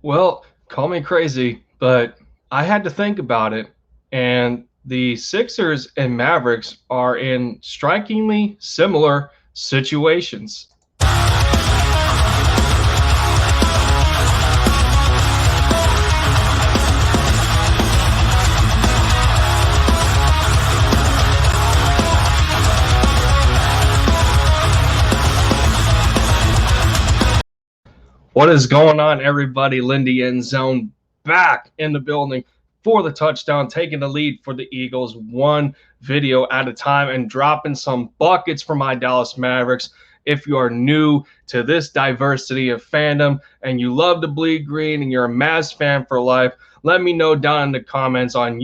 Well, call me crazy, but I had to think about it. And the Sixers and Mavericks are in strikingly similar situations. What is going on, everybody? Lindy End Zone back in the building for the touchdown, taking the lead for the Eagles one video at a time and dropping some buckets for my Dallas Mavericks. If you are new to this diversity of fandom and you love to bleed green and you're a Mavs fan for life, let me know down in the comments on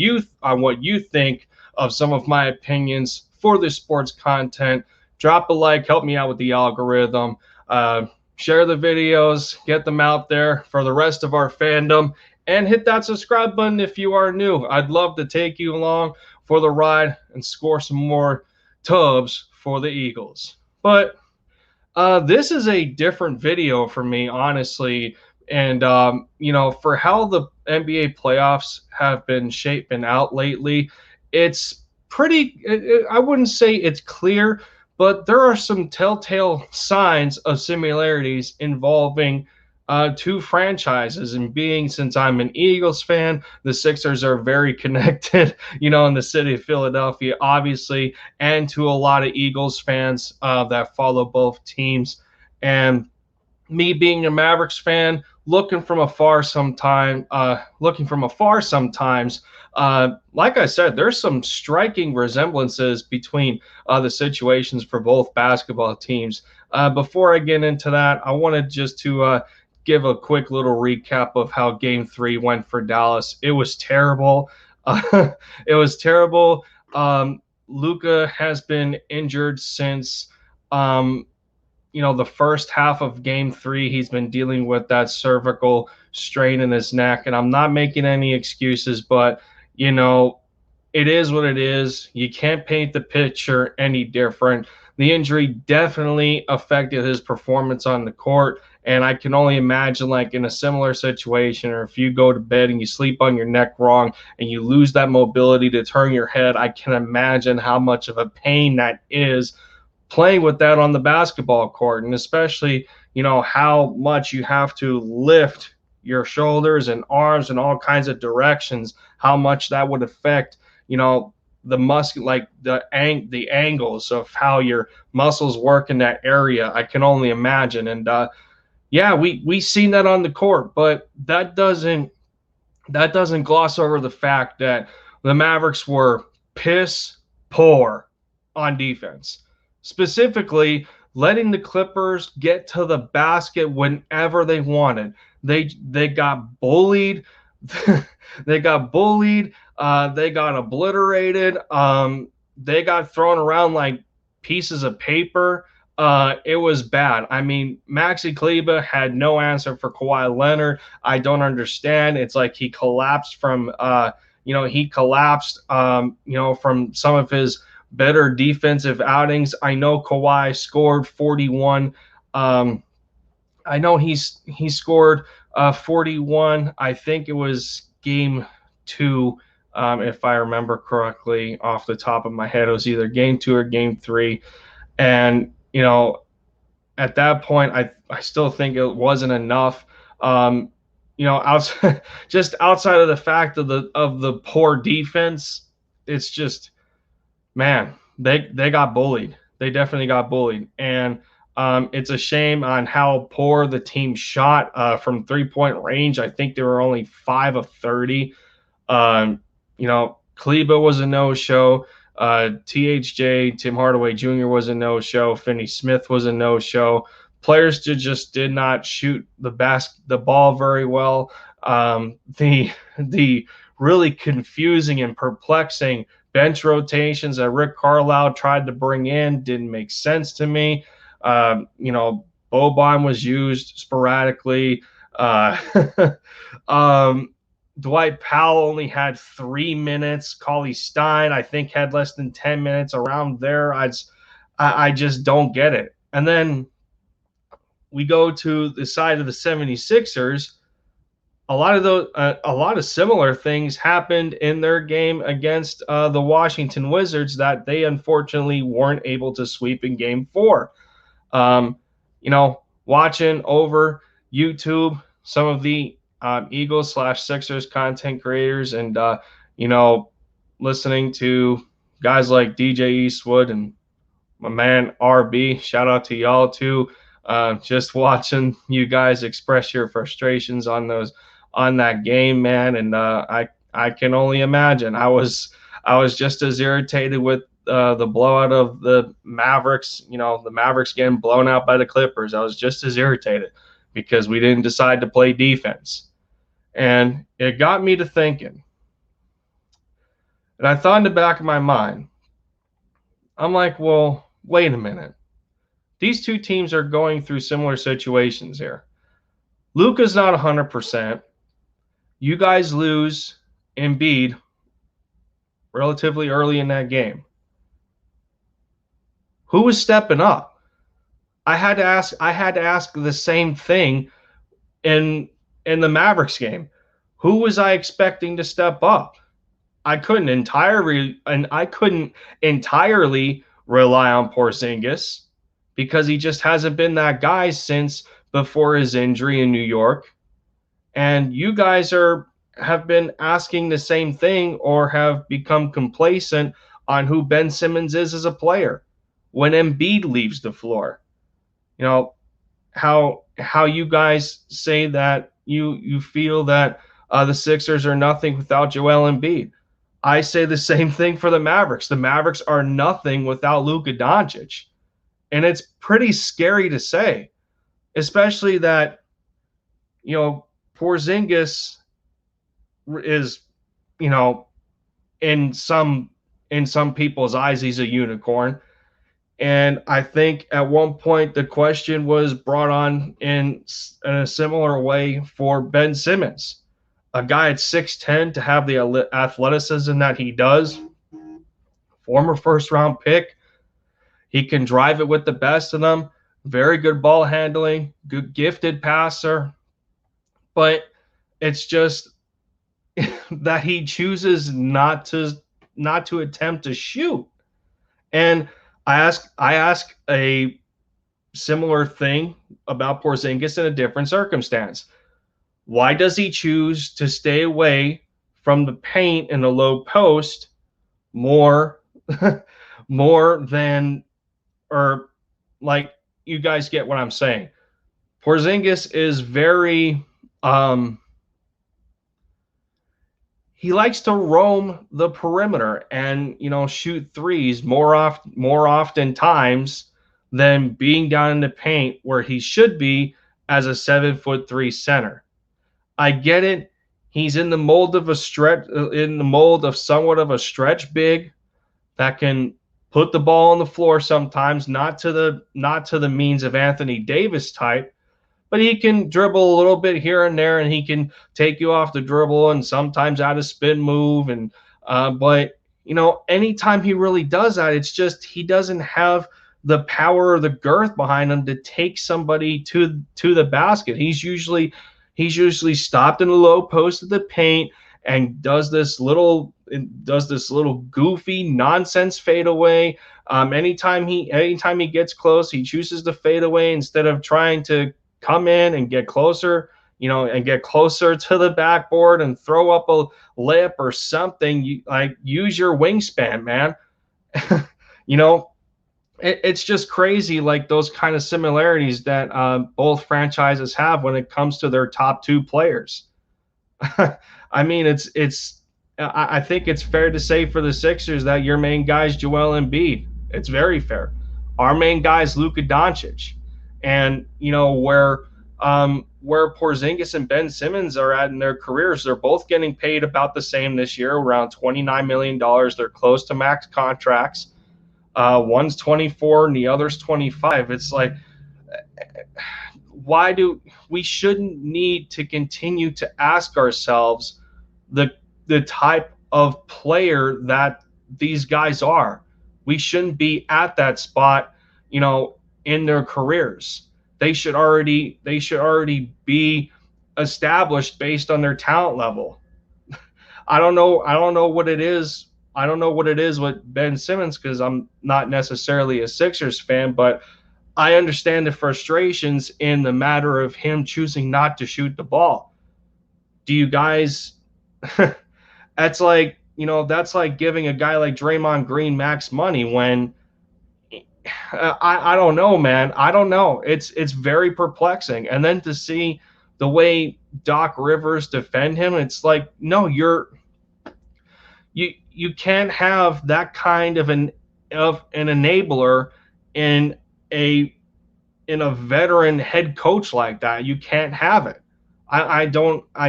what you think of some of my opinions for this sports content. Drop a like, help me out with the algorithm. Share the videos, get them out there for the rest of our fandom, and hit that subscribe button if you are new. I'd love to take you along for the ride and score some more tubs for the Eagles. But this is a different video for me, honestly. And, for how the NBA playoffs have been shaping out lately, it's I wouldn't say it's clear, but there are some telltale signs of similarities involving two franchises. And being, since I'm an Eagles fan, the Sixers are very connected, in the city of Philadelphia, obviously, and to a lot of Eagles fans that follow both teams. And me being a Mavericks fan, looking from afar sometimes. Like I said, there's some striking resemblances between the situations for both basketball teams. Before I get into that, I wanted just to give a quick little recap of how Game 3 went for Dallas. It was terrible. It was terrible. Luka has been injured since the first half of Game 3. He's been dealing with that cervical strain in his neck, and I'm not making any excuses, but it is what it is. You can't paint the picture any different. The injury definitely affected his performance on the court, and I can only imagine, like, in a similar situation, or if you go to bed and you sleep on your neck wrong and you lose that mobility to turn your head, I can imagine how much of a pain that is playing with that on the basketball court, and especially, how much you have to lift your shoulders and arms in all kinds of directions, how much that would affect, the muscle, like the angles of how your muscles work in that area. I can only imagine. And yeah, we seen that on the court, but that doesn't gloss over the fact that the Mavericks were piss poor on defense, specifically letting the Clippers get to the basket whenever they wanted. They got bullied. They got bullied. They got obliterated. They got thrown around like pieces of paper. It was bad. I mean, Maxi Kleber had no answer for Kawhi Leonard. I don't understand. It's like he collapsed from from some of his better defensive outings. I know Kawhi scored 41. I know he scored 41. I think it was game 2, if I remember correctly off the top of my head. It was either game 2 or game 3. And, at that point, I still think it wasn't enough. Outside, just outside of the fact of the poor defense, it's just, man, they got bullied. They definitely got bullied. And it's a shame on how poor the team shot from three-point range. I think they were only 5 of 30. Kleber was a no-show. THJ, Tim Hardaway Jr. was a no-show. Finney Smith was a no-show. Players just did not shoot the ball very well. The really confusing and perplexing bench rotations that Rick Carlisle tried to bring in didn't make sense to me. Boban was used sporadically. Dwight Powell only had 3 minutes. Cauley Stein, I think, had less than 10 minutes, around there. I just don't get it. And then we go to the side of the 76ers. a lot of similar things happened in their game against the Washington Wizards that they unfortunately weren't able to sweep in Game 4. Um, watching over YouTube some of the Eagles / Sixers content creators, and you know, listening to guys like DJ Eastwood and my man RB. Shout out to y'all too. Just watching you guys express your frustrations on that game, man, and I can only imagine. I was just as irritated with the blowout of the Mavericks. The Mavericks getting blown out by the Clippers. I was just as irritated because we didn't decide to play defense, and it got me to thinking. And I thought in the back of my mind, I'm like, well, wait a minute. These two teams are going through similar situations here. Luka's not 100%. You guys lose Embiid relatively early in that game. Who was stepping up? I had to ask the same thing in the Mavericks game. Who was I expecting to step up? I couldn't entirely rely on Porzingis because he just hasn't been that guy since before his injury in New York. And you guys have been asking the same thing or have become complacent on who Ben Simmons is as a player when Embiid leaves the floor. How you guys say that you feel that the Sixers are nothing without Joel Embiid. I say the same thing for the Mavericks. The Mavericks are nothing without Luka Doncic. And it's pretty scary to say, especially that, Porzingis is, in some people's eyes, he's a unicorn. And I think at one point the question was brought on in a similar way for Ben Simmons, a guy at 6'10" to have the athleticism that he does, former first-round pick. He can drive it with the best of them. Very good ball handling, good gifted passer. But it's just that he chooses not to attempt to shoot. And I ask a similar thing about Porzingis in a different circumstance. Why does he choose to stay away from the paint in the low post more than, or like, you guys get what I'm saying? Porzingis is very he likes to roam the perimeter and shoot threes more often times than being down in the paint where he should be as a 7'3" center. I get it. He's in the mold of somewhat of a stretch big that can put the ball on the floor sometimes, not to the means of Anthony Davis type, but he can dribble a little bit here and there, and he can take you off the dribble and sometimes out of spin move. And but anytime he really does that, it's just he doesn't have the power or the girth behind him to take somebody to the basket. He's usually stopped in the low post of the paint and does this little goofy nonsense fadeaway. Anytime he gets close, he chooses to fade away instead of trying to come in and get closer, and get closer to the backboard and throw up a layup or something. Use your wingspan, man. It's just crazy, like those kind of similarities that both franchises have when it comes to their top two players. I mean, I think it's fair to say for the Sixers that your main guy is Joel Embiid. It's very fair. Our main guy is Luka Doncic. And where Porzingis and Ben Simmons are at in their careers, they're both getting paid about the same this year, around $29 million. They're close to max contracts. One's 24 and the other's 25. It's like, we shouldn't need to continue to ask ourselves the type of player that these guys are. We shouldn't be at that spot, in their careers. They should already be established based on their talent level. I don't know what it is. I don't know what it is with Ben Simmons because I'm not necessarily a Sixers fan, but I understand the frustrations in the matter of him choosing not to shoot the ball. Do you guys that's like, that's like giving a guy like Draymond Green max money when I don't know, man. I don't know. It's very perplexing. And then to see the way Doc Rivers defend him, it's like, no, you can't have that kind of an enabler in a veteran head coach like that. You can't have it. I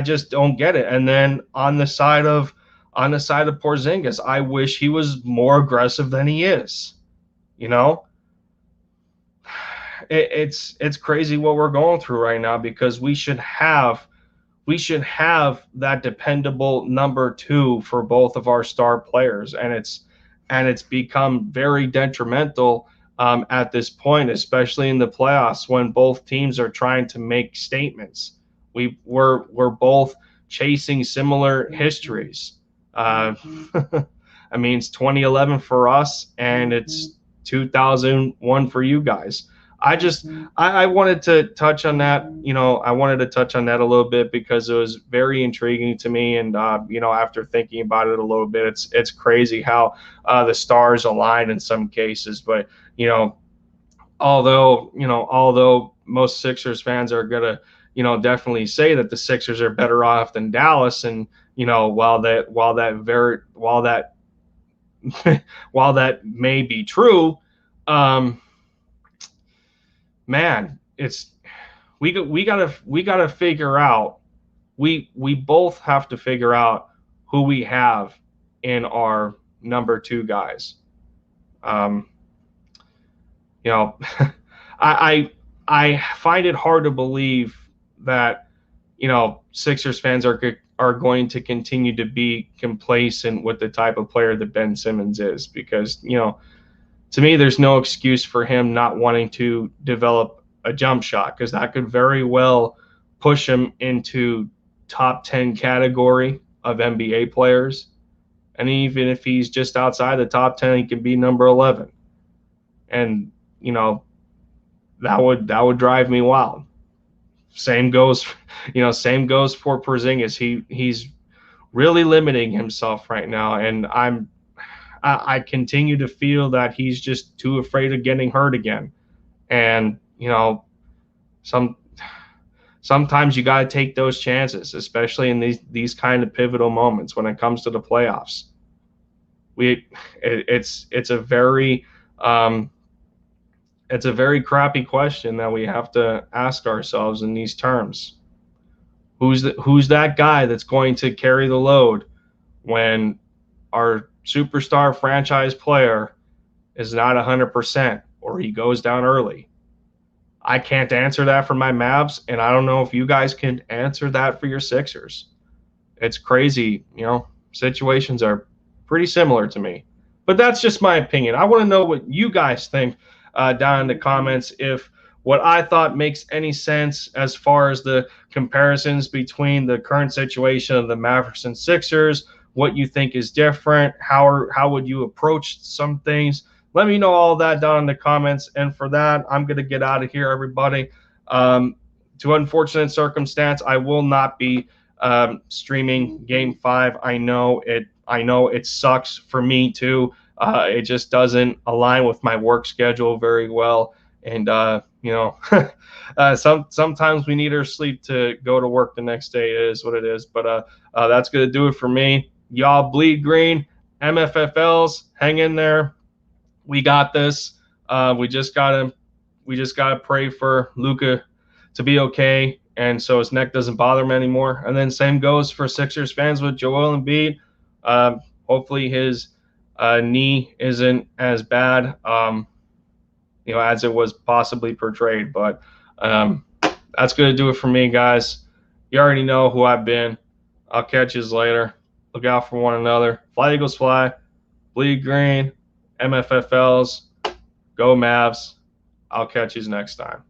just don't get it. And then on the side of Porzingis, I wish he was more aggressive than he is. You know, it's crazy what we're going through right now because we should have that dependable number two for both of our star players, and it's become very detrimental at this point, especially in the playoffs when both teams are trying to make statements. We're both chasing similar histories. Uh, I mean, it's 2011 for us, and it's 2001 for you guys. I just I wanted to touch on that. I wanted to touch on that a little bit because it was very intriguing to me, and after thinking about it a little bit, it's crazy how the stars align in some cases. But although most Sixers fans are gonna definitely say that the Sixers are better off than Dallas, and while that may be true, um, man, it's we gotta figure out. We both have to figure out who we have in our number two guys. Um, you know, I I find it hard to believe that Sixers fans are going to continue to be complacent with the type of player that Ben Simmons is because to me, there's no excuse for him not wanting to develop a jump shot because that could very well push him into top 10 category of NBA players. And even if he's just outside the top 10, he can be number 11. And, that would drive me wild. Same goes, same goes for Porzingis. He's really limiting himself right now. And I continue to feel that he's just too afraid of getting hurt again. And some sometimes you got to take those chances, especially in these kind of pivotal moments when it comes to the playoffs. It's a very it's a very crappy question that we have to ask ourselves in these terms. Who's that guy that's going to carry the load when our superstar franchise player is not 100% or he goes down early? I can't answer that for my Mavs, and I don't know if you guys can answer that for your Sixers. It's crazy, situations are pretty similar to me. But that's just my opinion. I want to know what you guys think down in the comments. If what I thought makes any sense as far as the comparisons between the current situation of the Mavericks and Sixers, what you think is different, how would you approach some things. Let me know all that down in the comments. And for that, I'm going to get out of here, everybody. To unfortunate circumstance, I will not be streaming Game 5. I know it sucks for me too. It just doesn't align with my work schedule very well. And, sometimes we need our sleep to go to work the next day. It is what it is. But that's going to do it for me. Y'all bleed green. MFFLs, hang in there. We got this. We just gotta pray for Luka to be okay, and so his neck doesn't bother him anymore. And then same goes for Sixers fans with Joel Embiid. Hopefully his knee isn't as bad, as it was possibly portrayed. But that's gonna do it for me, guys. You already know who I've been. I'll catch you later. Look out for one another. Fly Eagles fly. Bleed green. MFFLs. Go Mavs. I'll catch you next time.